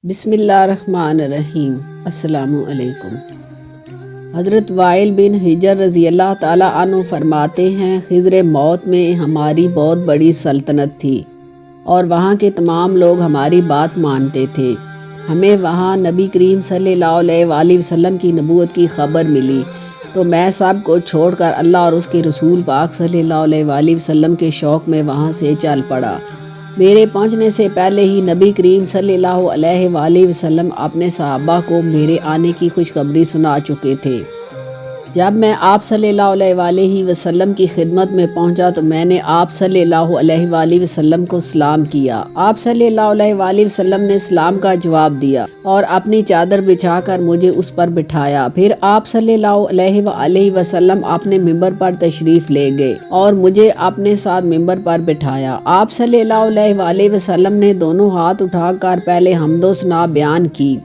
بسم اللہ الرحمن الرحیم۔ السلام علیکم۔ حضرت وائل بن حجر رضی اللہ تعالیٰ عنہ فرماتے ہیں، خضر موت میں ہماری بہت بڑی سلطنت تھی اور وہاں کے تمام لوگ ہماری بات مانتے تھے۔ ہمیں وہاں نبی کریم صلی اللہ علیہ وآلہ وسلم کی نبوت کی خبر ملی تو میں سب کو چھوڑ کر اللہ اور اس کے رسول پاک صلی اللہ علیہ وآلہ وسلم کے شوق میں وہاں سے چل پڑا۔ میرے پہنچنے سے پہلے ہی نبی کریم صلی اللہ علیہ وآلہ وسلم اپنے صحابہ کو میرے آنے کی خوشخبری سنا چکے تھے۔ جب میں آپ صلی اللہ علیہ وآلہ وسلم کی خدمت میں پہنچا تو میں نے آپ صلی اللہ علیہ وآلہ وسلم کو سلام کیا۔ آپ صلی اللہ علیہ وآلہ وسلم نے سلام کا جواب دیا اور اپنی چادر بچھا کر مجھے اس پر بٹھایا۔ پھر آپ صلی اللہ علیہ وآلہ وسلم اپنے ممبر پر تشریف لے گئے اور مجھے اپنے ساتھ ممبر پر بٹھایا۔ آپ صلی اللہ علیہ وآلہ وسلم نے دونوں ہاتھ اٹھا کر پہلے حمد و ثنا بیان کی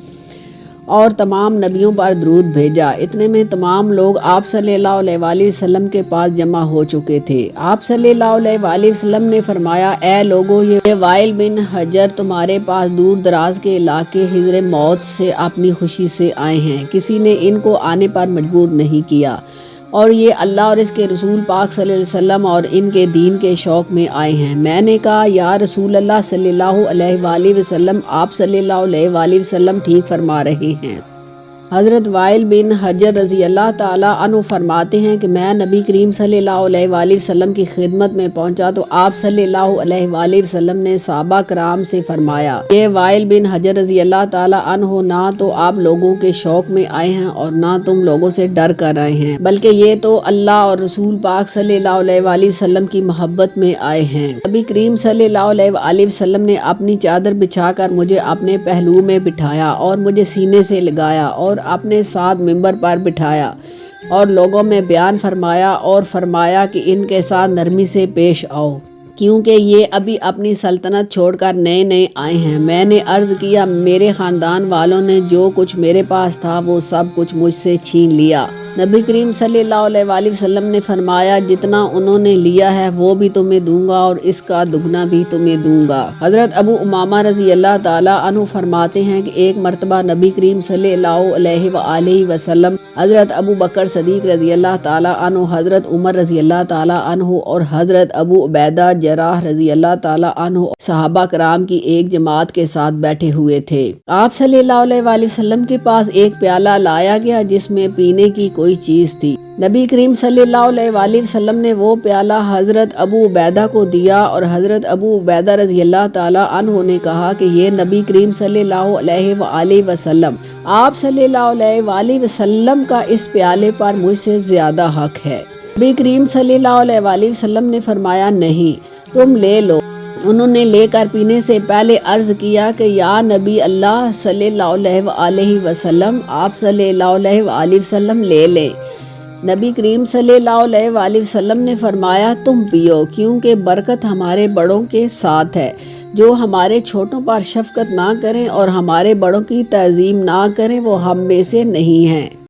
اور تمام نبیوں پر درود بھیجا۔ اتنے میں تمام لوگ آپ صلی اللہ علیہ وآلہ وسلم کے پاس جمع ہو چکے تھے۔ آپ صلی اللہ علیہ وآلہ وسلم نے فرمایا، اے لوگو، یہ وائل بن حجر تمہارے پاس دور دراز کے علاقے حضر موت سے اپنی خوشی سے آئے ہیں، کسی نے ان کو آنے پر مجبور نہیں کیا، اور یہ اللہ اور اس کے رسول پاک صلی اللہ علیہ وسلم اور ان کے دین کے شوق میں آئے ہیں۔ میں نے کہا، یا رسول اللہ صلی اللہ علیہ وآلہ وسلم، آپ صلی اللہ علیہ وآلہ وسلم ٹھیک فرما رہے ہیں۔ حضرت وائل بن حجر رضی اللہ تعالیٰ عنہ فرماتے ہیں کہ میں نبی کریم صلی اللہ علیہ وآلہ وسلم کی خدمت میں پہنچا تو آپ صلی اللہ علیہ وآلہ وسلم نے صحابہ کرام سے فرمایا، یہ وائل بن حجر رضی اللہ تعالیٰ عنہ نہ تو آپ لوگوں کے شوق میں آئے ہیں اور نہ تم لوگوں سے ڈر کر آئے ہیں، بلکہ یہ تو اللہ اور رسول پاک صلی اللہ علیہ وآلہ وسلم کی محبت میں آئے ہیں۔ نبی کریم صلی اللہ علیہ وآلہ وسلم نے اپنی چادر بچھا کر مجھے اپنے پہلو میں بٹھایا اور مجھے سینے سے لگایا اور اپنے ساتھ ممبر پر بٹھایا اور لوگوں میں بیان فرمایا اور فرمایا کہ ان کے ساتھ نرمی سے پیش آؤ، کیونکہ یہ ابھی اپنی سلطنت چھوڑ کر نئے آئے ہیں۔ میں نے عرض کیا، میرے خاندان والوں نے جو کچھ میرے پاس تھا وہ سب کچھ مجھ سے چھین لیا۔ نبی کریم صلی اللہ علیہ وآلہ وسلم نے فرمایا، جتنا انہوں نے لیا ہے وہ بھی تمہیں دوں گا اور اس کا دگنا بھی تمہیں دوں گا۔ حضرت ابو امامہ رضی اللہ تعالیٰ عنہ فرماتے ہیں کہ ایک مرتبہ نبی کریم صلی اللہ علیہ وآلہ وسلم، حضرت ابو بکر صدیق رضی اللہ تعالیٰ عنہ، حضرت عمر رضی اللہ تعالیٰ عنہ اور حضرت ابو عبیدہ جراح رضی اللہ تعالیٰ عنہ صحابہ کرام کی ایک جماعت کے ساتھ بیٹھے ہوئے تھے۔ آپ صلی اللہ علیہ وآلہ وسلم کے پاس ایک پیالہ لایا گیا جس میں پینے کی کوئی چیز تھی۔ نبی کریم صلی اللہ علیہ وآلہ وسلم نے وہ پیالہ حضرت ابو عبیدہ کو دیا اور حضرت ابو عبیدہ رضی اللہ تعالیٰ عنہ نے کہا کہ یہ نبی کریم صلی اللہ علیہ وآلہ وسلم، آپ صلی اللہ علیہ وآلہ وسلم کا اس پیالے پر مجھ سے زیادہ حق ہے۔ نبی کریم صلی اللہ علیہ وآلہ وسلم نے فرمایا، نہیں، تم لے لو۔ انہوں نے لے کر پینے سے پہلے عرض کیا کہ یا نبی اللہ صلی اللہ علیہ وآلہ وسلم، آپ صلی اللہ علیہ وآلہ وسلم لے لیں۔ نبی کریم صلی اللہ علیہ وآلہ وسلم نے فرمایا، تم پیو، کیونکہ برکت ہمارے بڑوں کے ساتھ ہے۔ جو ہمارے چھوٹوں پر شفقت نہ کریں اور ہمارے بڑوں کی تعظیم نہ کریں وہ ہم میں سے نہیں ہیں۔